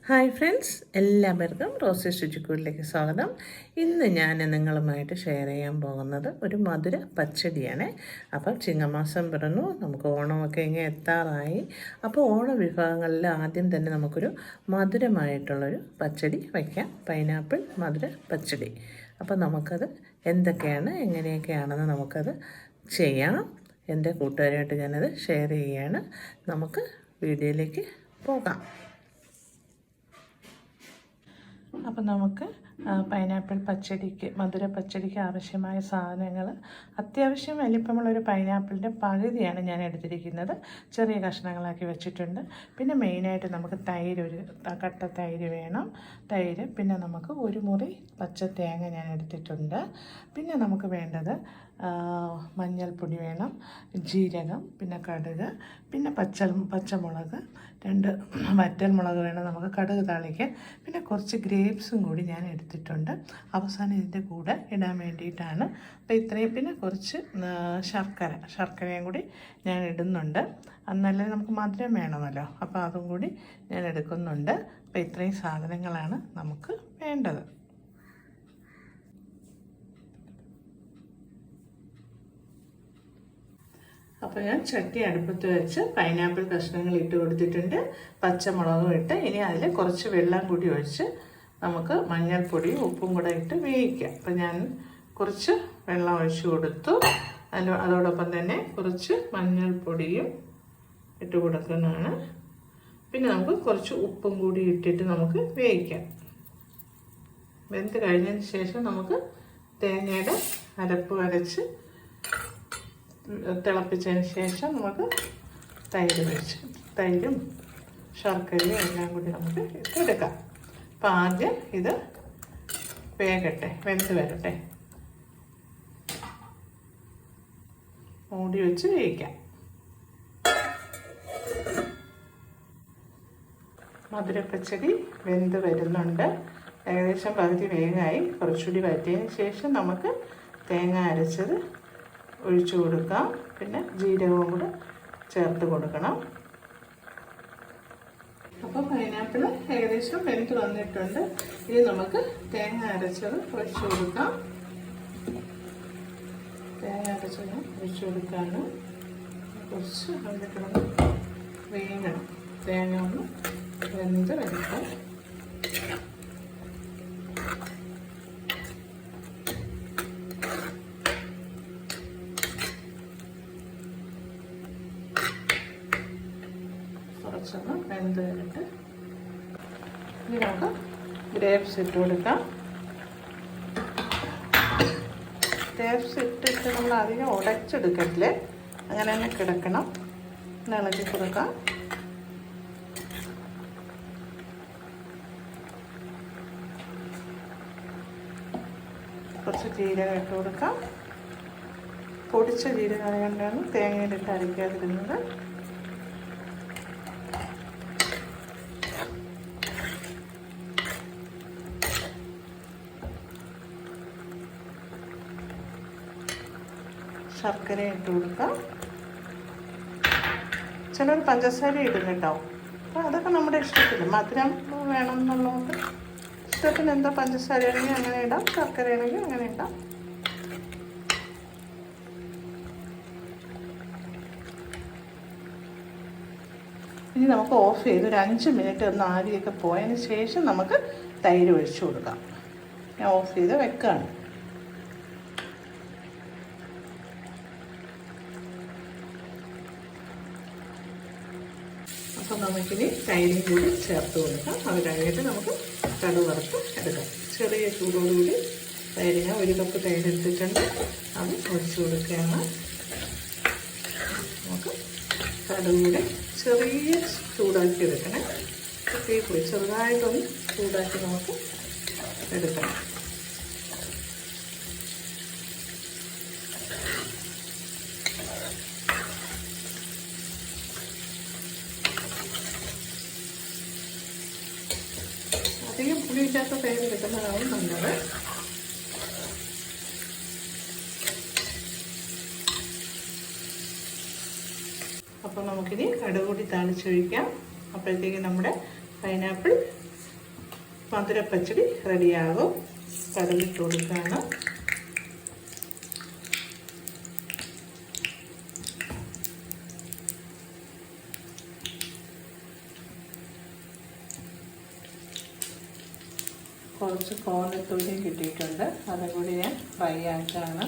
Hi friends, എല്ലാവർക്കും Rossi ശുചിക്കൂടിലേക്ക് സ്വാഗതം. ഇന്ന് ഞാൻ നിങ്ങളുമായിട്ട് ഷെയർ ചെയ്യാൻ പോകുന്നത് ഒരു മധുര പച്ചടിയാണ്. അപ്പോൾ ചിങ്ങമാസം പിറന്നു, നമുക്ക് ഓണമൊക്കെ ഇങ്ങനെ എത്താറായി. അപ്പോൾ ഓണ വിഭവങ്ങളിൽ ആദ്യം തന്നെ നമുക്കൊരു മധുരമായിട്ടുള്ളൊരു പച്ചടി വയ്ക്കാം. പൈനാപ്പിൾ മധുര പച്ചടി. അപ്പോൾ നമുക്കത് എന്തൊക്കെയാണ് എങ്ങനെയൊക്കെയാണെന്ന് നമുക്കത് ചെയ്യാം. എൻ്റെ കൂട്ടുകാരുമായിട്ട് ഞാനത് ഷെയർ ചെയ്യുകയാണ്. നമുക്ക് വീഡിയോയിലേക്ക് പോകാം. അപ്പോൾ നമുക്ക് പൈനാപ്പിൾ പച്ചടിക്ക് മധുര പച്ചടിക്ക് ആവശ്യമായ സാധനങ്ങൾ, അത്യാവശ്യം വലിപ്പമുള്ളൊരു പൈനാപ്പിളിൻ്റെ പകുതിയാണ് ഞാൻ എടുത്തിരിക്കുന്നത്. ചെറിയ കഷ്ണങ്ങളാക്കി വെച്ചിട്ടുണ്ട്. പിന്നെ മെയിനായിട്ട് നമുക്ക് തൈര്, ഒരു കട്ട തൈര് വേണം. തൈര്, പിന്നെ നമുക്ക് ഒരു മുറി പച്ച തേങ്ങ ഞാൻ എടുത്തിട്ടുണ്ട്. പിന്നെ നമുക്ക് വേണ്ടത് മഞ്ഞൾപ്പൊടി വേണം, ജീരകം, പിന്നെ കടുക്, പിന്നെ പച്ചമുളക്, 2 വറ്റൽമുളക് വേണം നമുക്ക് കടുക് താളിക്കാൻ. പിന്നെ കുറച്ച് ഗ്രേപ്സും കൂടി ഞാൻ എടുത്തിട്ടുണ്ട്, അവസാനം ഇതിൻ്റെ കൂടെ ഇടാൻ വേണ്ടിയിട്ടാണ്. അപ്പോൾ ഇത്രയും, പിന്നെ കുറച്ച് ശർക്കരയും കൂടി ഞാൻ ഇടുന്നുണ്ട്. എന്നാലേ നമുക്ക് മധുരം വേണമല്ലോ, അപ്പോൾ അതും കൂടി ഞാൻ എടുക്കുന്നുണ്ട്. അപ്പോൾ ഇത്രയും സാധനങ്ങളാണ് നമുക്ക് വേണ്ടത്. അപ്പോൾ ഞാൻ ചട്ടി അടുപ്പത്ത് വെച്ച് പൈനാപ്പിൾ കഷ്ണങ്ങൾ ഇട്ട് കൊടുത്തിട്ടുണ്ട്, പച്ചമുളകും ഇട്ട്. ഇനി അതിൽ കുറച്ച് വെള്ളം കൂടി ഒഴിച്ച് നമുക്ക് മഞ്ഞൾപ്പൊടിയും ഉപ്പും കൂടെ ഇട്ട് വേവിക്കാം. അപ്പോൾ ഞാൻ കുറച്ച് വെള്ളം ഒഴിച്ച് കൊടുത്തു. അതോടൊപ്പം തന്നെ കുറച്ച് മഞ്ഞൾപ്പൊടിയും ഇട്ട് കൊടുക്കുന്നതാണ്. പിന്നെ നമുക്ക് കുറച്ച് ഉപ്പും കൂടി ഇട്ടിട്ട് നമുക്ക് വേവിക്കാം. വെന്ത് കഴിഞ്ഞതിന് ശേഷം നമുക്ക് തേങ്ങയുടെ അരപ്പ് അരച്ച് തിളപ്പിച്ചതിന് ശേഷം നമുക്ക് തൈരും ശർക്കരയും എല്ലാം കൂടി നമുക്ക് എടുക്കാം. അപ്പോൾ ആദ്യം ഇത് വെന്ത് വരട്ടെ. മൂടി വെച്ച് വേവിക്കാം. മധുരപ്പച്ചടി വെന്ത് വരുന്നുണ്ട്. ഏകദേശം പകുതി വേഗമായി. കുറച്ചുകൂടി വറ്റിയതിന് ശേഷം നമുക്ക് തേങ്ങ അരച്ചത് ഒഴിച്ചു കൊടുക്കാം. പിന്നെ ജീരകവും കൂടെ ചേർത്ത് കൊടുക്കണം. അപ്പോൾ പൈനാപ്പിൾ ഏകദേശം വെന്ത് വന്നിട്ടുണ്ട്. ഇനി നമുക്ക് തേങ്ങ അരച്ചത് ഒഴിച്ചു കൊടുക്കാം. തേങ്ങ അരച്ചത് ഒഴിച്ചു കൊടുക്കാണ്. കുറച്ച് അതിൽ വേഗണം. തേങ്ങ ഒന്ന് വെന്ത് വരട്ടെ. കുറച്ചൊന്ന് വെന്ത് കഴിഞ്ഞിട്ട് ഇനി നമുക്ക് ഗ്രേപ്സ് ഇട്ട് കൊടുക്കാം. ഗ്രേപ്സ് ഇട്ടിട്ട് നമ്മൾ അധികം ഉടച്ചെടുക്കത്തില്ലേ, അങ്ങനെ തന്നെ കിടക്കണം. ഇളക്കി കൊടുക്കാം. കുറച്ച് ജീരകം ഇട്ട് കൊടുക്കാം. പൊടിച്ച ജീരകം കൊണ്ടാണ് തേങ്ങയിലിട്ട് അരയ്ക്കാതിരുന്നത്. ശർക്കര ഇട്ട് കൊടുക്കാം. ചിലർ പഞ്ചസാര ഇടും കേട്ടോ. അപ്പോൾ അതൊക്കെ നമ്മുടെ ഇഷ്ടത്തിന്, മധുരം വേണം എന്നുള്ളതുകൊണ്ട് ഇഷ്ടത്തിന് എന്താ പഞ്ചസാര ആണെങ്കിൽ അങ്ങനെ ഇടാം, ശർക്കര ആണെങ്കിൽ അങ്ങനെ ഇടാം. ഇനി നമുക്ക് ഓഫ് ചെയ്ത് ഒരു 5 മിനിറ്റ് ഒന്ന് ആവിയൊക്കെ പോയതിന് ശേഷം നമുക്ക് തൈര് ഒഴിച്ചു കൊടുക്കാം. ഞാൻ ഓഫ് ചെയ്ത് വെക്കുകയാണ്. അപ്പോൾ നമുക്കിനി തൈരും കൂടി ചേർത്ത് കൊടുക്കാം. അത് കഴിഞ്ഞിട്ട് നമുക്ക് കടുക് വറുത്ത് എടുക്കാം. ചെറിയ ചൂടോടുകൂടി തൈര്, ഞാൻ 1 കപ്പ് തൈര് എടുത്തിട്ടുണ്ട്, അത് ഒഴിച്ച് കൊടുക്കുകയാണ്. നമുക്ക് കടുക് കൂടി ചെറിയ ചൂടാക്കി എടുക്കണം. തീ പോയി ചെറുതായിട്ടൊന്ന് ചൂടാക്കി നമുക്ക് എടുക്കണം. അധികം പുളിയില്ലാത്ത തൈര് കിട്ടുന്നതാണ് നല്ലത്. അപ്പോൾ നമുക്കിനി കടുക് കൂടി താളിച്ചൊഴിക്കാം. അപ്പോഴത്തേക്ക് നമ്മുടെ പൈനാപ്പിൾ മധുരപ്പച്ചടി റെഡിയാകും. കടുകിട്ട് കൊടുക്കുകയാണ്. കുറച്ച് കോലത്തൊലിയും കിട്ടിയിട്ടുണ്ട്, അതും കൂടി ഞാൻ ഫ്രൈ ആക്കുകയാണ്.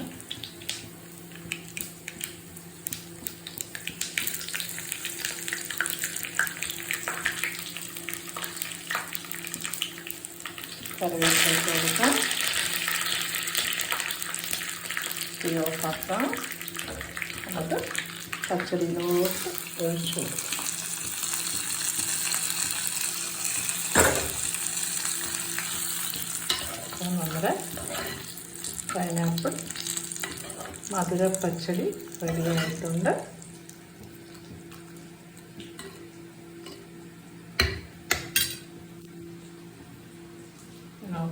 കറിവേപ്പില കൊടുക്കാം. തീ ഓഫാക്കാം. അത് പച്ചടിയിലോട്ട് ഒഴിച്ചു കൊടുക്കാം. നമ്മുടെ പൈനാപ്പിൾ മധുരപ്പച്ചടി റെഡിയായിട്ടുണ്ട്.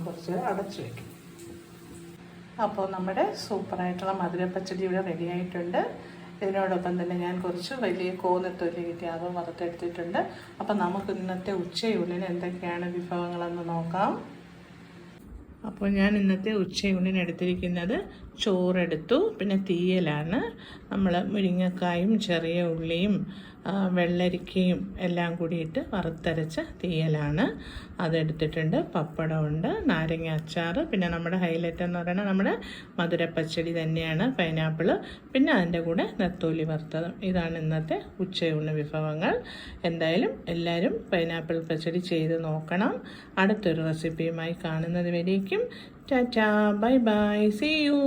കുറച്ച് അടച്ചു വയ്ക്കും. അപ്പോൾ നമ്മുടെ സൂപ്പറായിട്ടുള്ള മധുരപ്പച്ചടി ഇവിടെ റെഡി ആയിട്ടുണ്ട്. ഇതിനോടൊപ്പം തന്നെ ഞാൻ കുറച്ച് വലിയ കോന്നത്തൊലി കിട്ടി അതും വറുത്തെടുത്തിട്ടുണ്ട്. അപ്പോൾ നമുക്ക് ഇന്നത്തെ ഉച്ചയൂണിന് എന്തൊക്കെയാണ് വിഭവങ്ങളെന്ന് നോക്കാം. അപ്പോൾ ഞാൻ ഇന്നത്തെ ഉച്ചയൂണിന് എടുത്തിരിക്കുന്നത് ചോറെടുത്തു, പിന്നെ തീയലാണ്. നമ്മൾ മുരിങ്ങക്കായും ചെറിയ ഉള്ളിയും വെള്ളരിക്കയും എല്ലാം കൂടിയിട്ട് വറുത്തരച്ച തീയലാണ്. അതെടുത്തിട്ടുണ്ട്. പപ്പടമുണ്ട്, നാരങ്ങ അച്ചാർ, പിന്നെ നമ്മുടെ ഹൈലൈറ്റ് എന്ന് പറയുന്നത് നമ്മുടെ മധുരപ്പച്ചടി തന്നെയാണ്, പൈനാപ്പിൾ, പിന്നെ അതിൻ്റെ കൂടെ നെത്തോലി വറുത്തതും. ഇതാണ് ഇന്നത്തെ ഉച്ചയൂണ് വിഭവങ്ങൾ. എന്തായാലും എല്ലാവരും പൈനാപ്പിൾ പച്ചടി ചെയ്ത് നോക്കണം. അടുത്തൊരു റെസിപ്പിയുമായി കാണുന്നത് വരേക്കും tata, bye bye, see U.